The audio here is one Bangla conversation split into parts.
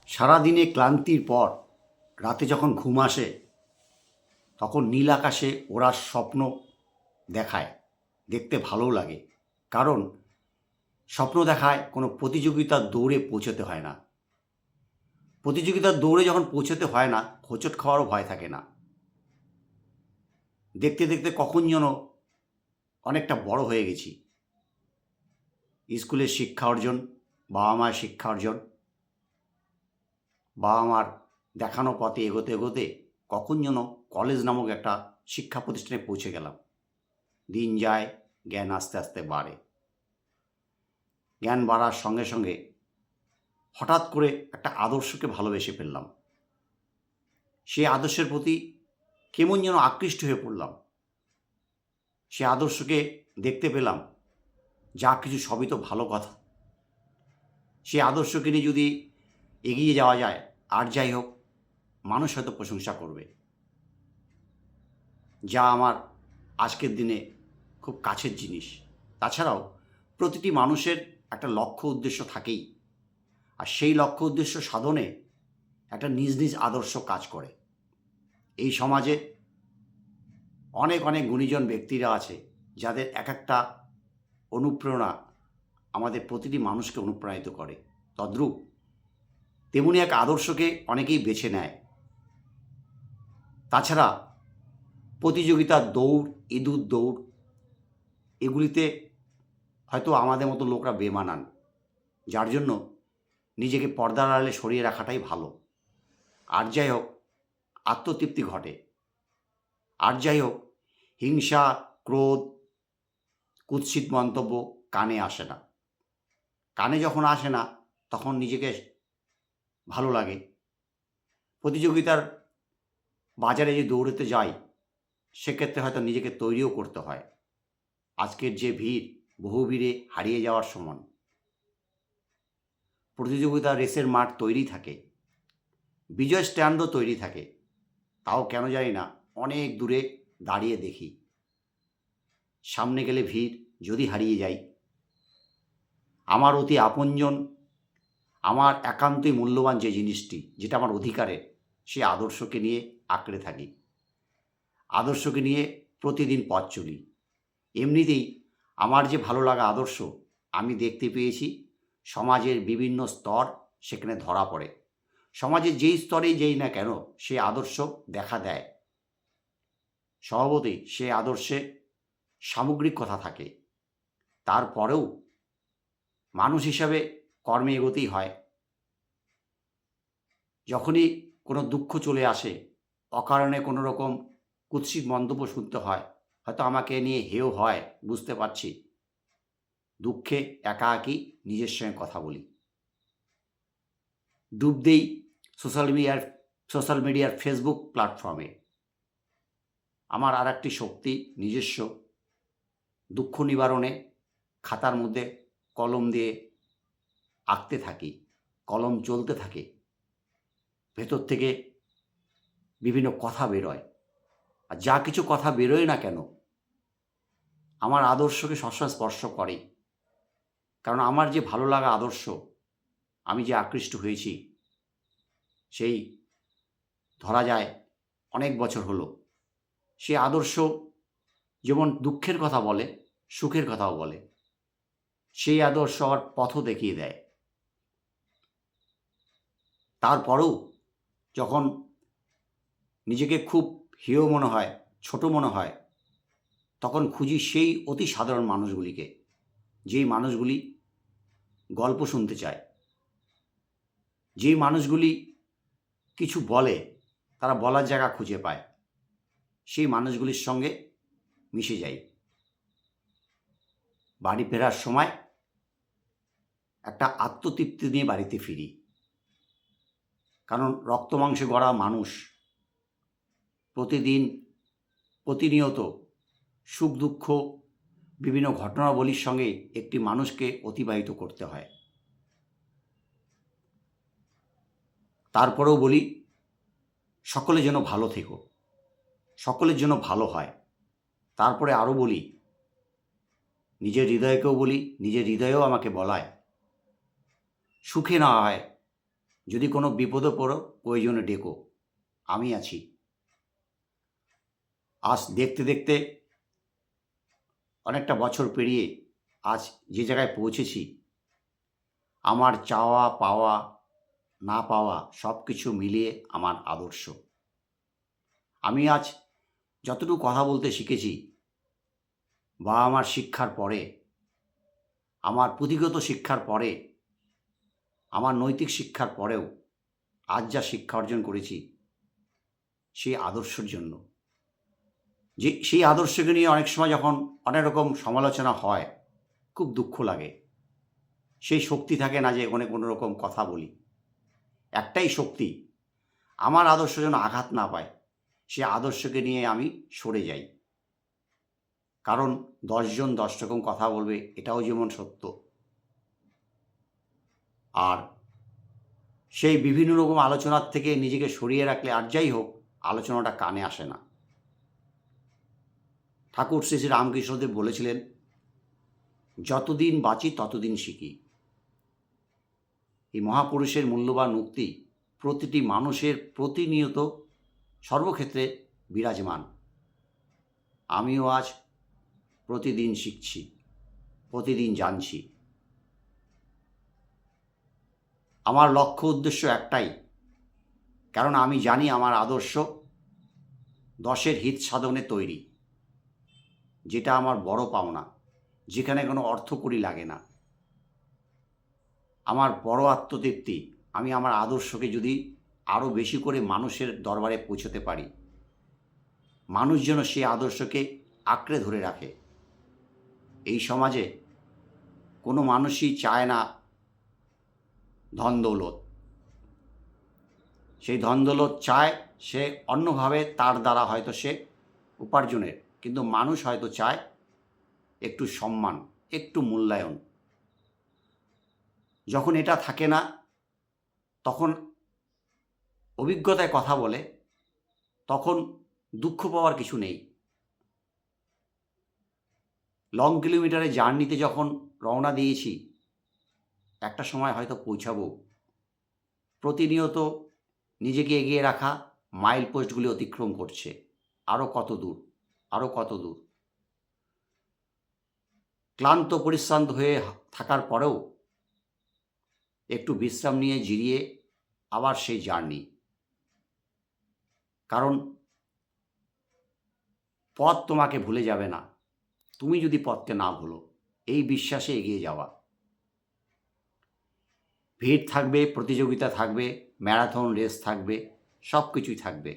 সারাদিনে ক্লান্তির পর রাতে যখন ঘুম আসে তখন নীল আকাশে ওরা স্বপ্ন দেখায়, দেখতে ভালোও লাগে। কারণ স্বপ্ন দেখায় কোনো প্রতিযোগিতার দৌড়ে পৌঁছতে হয় না। প্রতিযোগিতার দৌড়ে যখন পৌঁছতে হয় না, হোঁচট খাওয়ারও ভয় থাকে না। দেখতে দেখতে কখন যেন অনেকটা বড় হয়ে গেছি। স্কুলের শিক্ষা অর্জন, বাবা মায়ের শিক্ষা অর্জন, বাবা মার দেখানো পথে এগোতে এগোতে কখন যেন কলেজ নামক একটা শিক্ষা প্রতিষ্ঠানে পৌঁছে গেলাম। দিন যায়, জ্ঞান আস্তে আস্তে বাড়ে। জ্ঞান বাড়ার সঙ্গে সঙ্গে হঠাৎ করে একটা আদর্শকে ভালোবেসে ফেললাম। সেই আদর্শের প্রতি কেমন যেন আকৃষ্ট হয়ে পড়লাম। সে আদর্শকে দেখতে পেলাম যা কিছু সবই তো ভালো কথা। সে আদর্শকে নিয়ে যদি এগিয়ে যাওয়া যায়, আর যাই হোক, মানুষ হয়তো প্রশংসা করবে, যা আমার আজকের দিনে খুব কাছের জিনিস। তাছাড়াও প্রতিটি মানুষের একটা লক্ষ্য উদ্দেশ্য থাকেই, আর সেই লক্ষ্য উদ্দেশ্য সাধনে একটা নিজ নিজ আদর্শ কাজ করে। এই সমাজে অনেক অনেক গুণীজন ব্যক্তিরা আছে যাদের এক একটা অনুপ্রেরণা আমাদের প্রতিটি মানুষকে অনুপ্রাণিত করে। তদ্রূপ তেমনি এক আদর্শকে অনেকেই বেছে নেয়। তাছাড়া প্রতিযোগিতার দৌড়, ইঁদুর দৌড়, এগুলিতে হয়তো আমাদের মতো লোকরা বেমানান, যার জন্য নিজেকে পর্দার আড়ালে সরিয়ে রাখাটাই ভালো। আর যাই হোক, আত্মতৃপ্তি ঘটে। আর যাই হোক, হিংসা, ক্রোধ, কুৎসিত মন্তব্য কানে আসে না। কানে যখন আসে না তখন নিজেকে ভালো লাগে। প্রতিযোগিতার বাজারে যে দৌড়তে যাই, সেক্ষেত্রে হয়তো নিজেকে তৈরিও করতে হয়। আজকের যে ভিড়, বহু ভিড়ে হারিয়ে যাওয়ার সমান। প্রতিযোগিতা রেসের মাঠ তৈরি থাকে, বিজয় স্ট্যান্ডও তৈরি থাকে, তাও কেন জানি না অনেক দূরে দাঁড়িয়ে দেখি। সামনে গেলে ভিড়, যদি হারিয়ে যাই। আমার অতি আপনজন, আমার একান্তই মূল্যবান যে জিনিসটি, যেটা আমার অধিকারের, সে আদর্শকে নিয়ে আঁকড়ে থাকি। আদর্শকে নিয়ে প্রতিদিন পথ চলি। এমনিতেই আমার যে ভালো লাগা আদর্শ, আমি দেখতে পেয়েছি সমাজের বিভিন্ন স্তর সেখানে ধরা পড়ে। সমাজের যেই স্তরেই যেই না কেন, সে আদর্শ দেখা দেয়। স্বভাবতই সে আদর্শে সামগ্রিক কথা থাকে। তারপরেও মানুষ হিসাবে কর্মে এগোতেই হয়। যখনই কোনো দুঃখ চলে আসে, অকারণে কোনো রকম কুৎসিত মন্তব্য শুনতে হয়, হয়তো আমাকে নিয়ে হেয় হয়, বুঝতে পারছি। দুঃখে একাকী নিজের সঙ্গে কথা বলি। ডুব দেই সোশ্যাল মিডিয়ার ফেসবুক প্ল্যাটফর্মে। আমার আর একটি শক্তি নিজস্ব, দুঃখ নিবারণে খাতার মধ্যে কলম দিয়ে আঁকতে থাকি। কলম চলতে থাকে, ভেতর থেকে বিভিন্ন কথা বেরোয়। আর যা কিছু কথা বেরোয় না কেন, আমার আদর্শকে সবসময় স্পর্শ করে। কারণ আমার যে ভালো লাগা আদর্শ, আমি যে আকৃষ্ট হয়েছি, সেই ধরা যায় অনেক বছর হলো। সেই আদর্শ যেমন দুঃখের কথা বলে, সুখের কথাও বলে। সেই আদর্শ আমার পথও দেখিয়ে দেয়। তারপরেও যখন নিজেকে খুব হেয় মনে হয়, ছোট মনে হয়, তখন খুঁজি সেই অতি সাধারণ মানুষগুলিকে, যেই মানুষগুলি গল্প শুনতে চায়, যেই মানুষগুলি কিছু বলে, তারা বলার জায়গা খুঁজে পায়। সেই মানুষগুলির সঙ্গে মিশে যাই। বাড়ি ফেরার সময় একটা আত্মতৃপ্তি নিয়ে বাড়িতে ফিরি। কারণ রক্ত মাংসে গড়া মানুষ, প্রতিদিন প্রতিনিয়ত সুখ দুঃখ বিভিন্ন ঘটনাবলীর সঙ্গে একটি মানুষকে অতিবাহিত করতে হয়। তারপরেও বলি, সকলে যেন ভালো থেকো, সকলের জন্য ভালো হয়। তারপরে আরও বলি, নিজের হৃদয়কেও বলি, নিজের হৃদয়েও আমাকে বলায়, সুখে না হয় যদি কোনো বিপদে পড়ো প্রয়োজনে ডেকো, আমি আছি। আজ দেখতে দেখতে অনেকটা বছর পেরিয়ে আজ যে জায়গায় পৌঁছেছি, আমার চাওয়া পাওয়া না পাওয়া সব কিছু মিলিয়ে আমার আদর্শ। আমি আজ যতটুকু কথা বলতে শিখেছি, বা আমার শিক্ষার পরে, আমার পুঁথিগত শিক্ষার পরে, আমার নৈতিক শিক্ষার পরেও আজ যা শিক্ষা অর্জন করেছি সেই আদর্শের জন্য। যে সেই আদর্শকে নিয়ে অনেক সময় যখন অনেক রকম সমালোচনা হয়, খুব দুঃখ লাগে। সেই শক্তি থাকে না যে ওখানে কোনো রকম কথা বলি। একটাই শক্তি, আমার আদর্শ যেন আঘাত না পায়, সে আদর্শকে নিয়ে আমি সরে যাই। কারণ ১০ জন ১০ রকম কথা বলবে, এটাও যেমন সত্য। আর সেই বিভিন্ন রকম আলোচনার থেকে নিজেকে সরিয়ে রাখলে আর যাই হোক, আলোচনাটা কানে আসে না। ঠাকুর শ্রী শ্রী রামকৃষ্ণদেব বলেছিলেন, যতদিন বাঁচি ততদিন শিখি। এই মহাপুরুষের মূল্যবান উক্তি প্রতিটি মানুষের প্রতিনিয়ত সর্বক্ষেত্রে বিরাজমান। আমিও আজ প্রতিদিন শিখছি, প্রতিদিন জানছি। আমার লক্ষ্য উদ্দেশ্য একটাই, কারণ আমি জানি আমার আদর্শ ১০-এর হিত সাধনে তৈরি, যেটা আমার বড় পাওনা, যেখানে কোনো অর্থকড়ি লাগে না। আমার বড় আত্মতৃপ্তি, আমি আমার আদর্শকে যদি আরও বেশি করে মানুষের দরবারে পৌঁছতে পারি, মানুষ যেন সেই আদর্শকে আঁকড়ে ধরে রাখে। এই সমাজে কোনো মানুষই চায় না ধন দৌলত। সেই ধন দৌলত চায় সে অন্যভাবে, তার দ্বারা হয়তো সে উপার্জনের, কিন্তু মানুষ হয়তো চায় একটু সম্মান, একটু মূল্যায়ন। যখন এটা থাকে না, তখন অভিজ্ঞতায় কথা বলে, তখন দুঃখ পাওয়ার কিছু নেই। লং কিলোমিটারের জার্নিতে যখন রওনা দিয়েছি, একটা সময় হয়তো পৌঁছাবো। প্রতিনিয়ত নিজেকে এগিয়ে রাখা, মাইল পোস্টগুলি অতিক্রম করছে। আরও কত দূর, আরও কত দূর। ক্লান্ত পরিশ্রান্ত হয়ে থাকার পরেও একটু বিশ্রাম নিয়ে জিরিয়ে আবার সেই জার্নি। কারণ পথ তোমাকে ভুলে যাবে না, তুমি যদি পথকে না ভুলো। এই বিশ্বাসে এগিয়ে যাওয়া। ভিড় থাকবে, প্রতিযোগিতা থাকবে, ম্যারাথন রেস থাকবে, সব কিছুই থাকবে।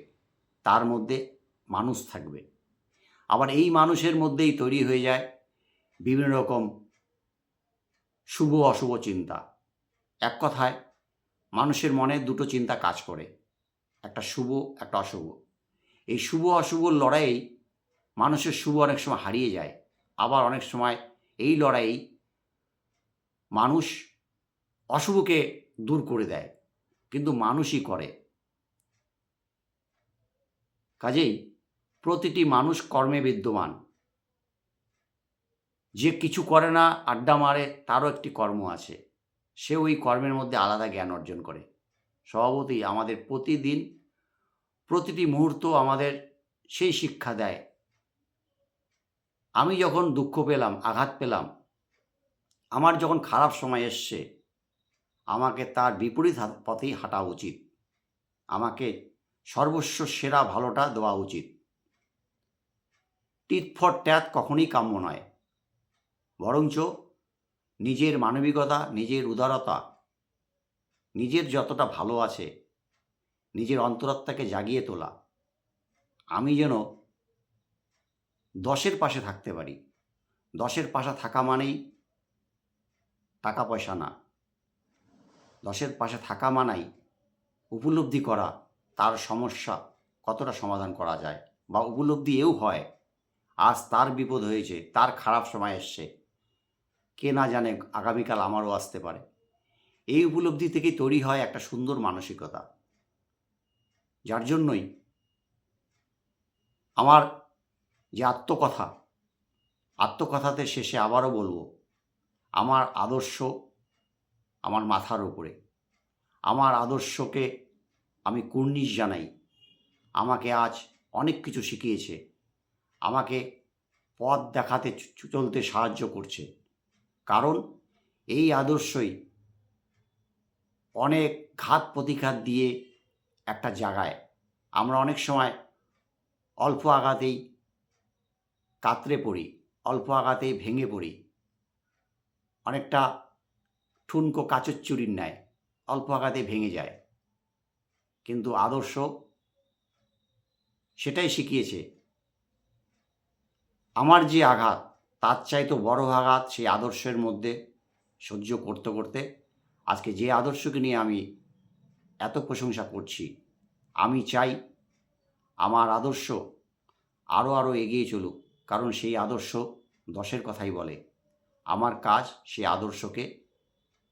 তার মধ্যে মানুষ থাকবে। আবার এই মানুষের মধ্যেই তৈরি হয়ে যায় বিভিন্ন রকম শুভ অশুভ চিন্তা। এক কথায় মানুষের মনে দুটো চিন্তা কাজ করে, একটা শুভ, একটা অশুভ। এই শুভ অশুভর লড়াইয়েই মানুষের শুভ অনেক সময় হারিয়ে যায়, আবার অনেক সময় এই লড়াই মানুষ অশুভকে দূর করে দেয়, কিন্তু মানুষই করে। কাজেই প্রতিটি মানুষ কর্মে বিদ্যমান। যে কিছু করে না, আড্ডা মারে, তারও একটি কর্ম আছে। সে ওই কর্মের মধ্যে আলাদা জ্ঞান অর্জন করে। স্বভাবতই আমাদের প্রতিদিন, প্রতিটি মুহূর্ত আমাদের সেই শিক্ষা দেয়। আমি যখন দুঃখ পেলাম, আঘাত পেলাম, আমার যখন খারাপ সময় এসছে, আমাকে তার বিপরীত পথেই হাঁটা উচিত। আমাকে সর্বস্ব সেরা ভালোটা দেওয়া উচিত। টিট ফর ট্যাট কখনই কাম্য নয়। বরঞ্চ নিজের মানবিকতা, নিজের উদারতা, নিজের যতটা ভালো আছে, নিজের অন্তরাত্মাকে জাগিয়ে তোলা। আমি যেন ১০-এর পাশে থাকতে পারি। ১০-এর পাশে থাকা মানেই টাকা পয়সা না। ১০-এর পাশে থাকা মানেই উপলব্ধি করা তার সমস্যা কতটা সমাধান করা যায়, বা উপলব্ধি এও হয় আজ তার বিপদ হয়েছে, তার খারাপ সময় এসছে, কে না জানে আগামীকাল আমারও আসতে পারে। এই উপলব্ধি থেকেই তৈরি হয় একটা সুন্দর মানসিকতা। যার জন্যই আমার যে আত্মকথাতে শেষে আবারও বলবো, আমার আদর্শ আমার মাথার উপরে। আমার আদর্শকে আমি কুর্নিশ জানাই। আমাকে আজ অনেক কিছু শিখিয়েছে, আমাকে পথ দেখাতে চলতে সাহায্য করছে। কারণ এই আদর্শই অনেক ঘাত প্রতিঘাত দিয়ে একটা জায়গায় আমরা অনেক সময় অল্প আঘাতেই কাতরে পড়ি, অল্প আঘাতেই ভেঙে পড়ি, অনেকটা ঠুনকো কাচের চুরির ন্যায় অল্প আঘাতে ভেঙে যায়। কিন্তু আদর্শ সেটাই শিখিয়েছে, আমার যে আঘাত তার চাইতে বড় আঘাত সেই আদর্শের মধ্যে সহ্য করতে করতে আজকে যে আদর্শকে নিয়ে আমি এত প্রশংসা করছি, আমি চাই আমার আদর্শ আরও এগিয়ে চলুক। কারণ সেই আদর্শ 10-এর কথাই বলে। আমার কাজ সেই আদর্শকে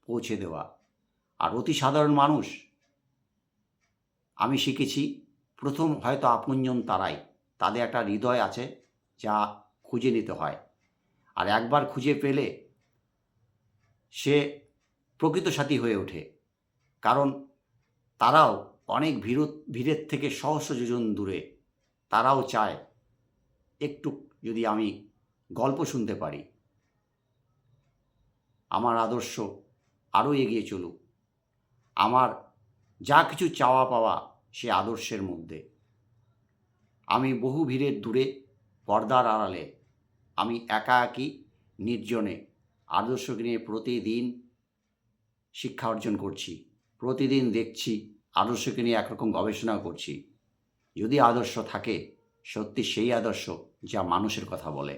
পৌঁছে দেওয়া। আর অতি সাধারণ মানুষ আমি শিখেছি, প্রথম হয়তো আপনজন তারাই, তাদের একটা হৃদয় আছে যা খুঁজে নিতে হয়। আর একবার খুঁজে পেলে সে প্রকৃত সাথী হয়ে ওঠে। কারণ তারাও অনেক ভিড়ের থেকে সহস্র যোজন দূরে, তারাও চায় একটু যদি আমি গল্প শুনতে পারি, আমার আদর্শ আরও এগিয়ে চলুক। আমার যা কিছু চাওয়া পাওয়া সে আদর্শের মধ্যে। আমি বহু ভিড়ের দূরে, পর্দার আড়ালে, আমি একাকী নির্জনে আদর্শকে নিয়ে প্রতিদিন শিক্ষা অর্জন করছি, প্রতিদিন দেখছি, আদর্শকে নিয়ে একরকম গবেষণাও করছি। যদি আদর্শ থাকে, সত্যি সেই আদর্শ যা মানুষের কথা বলে।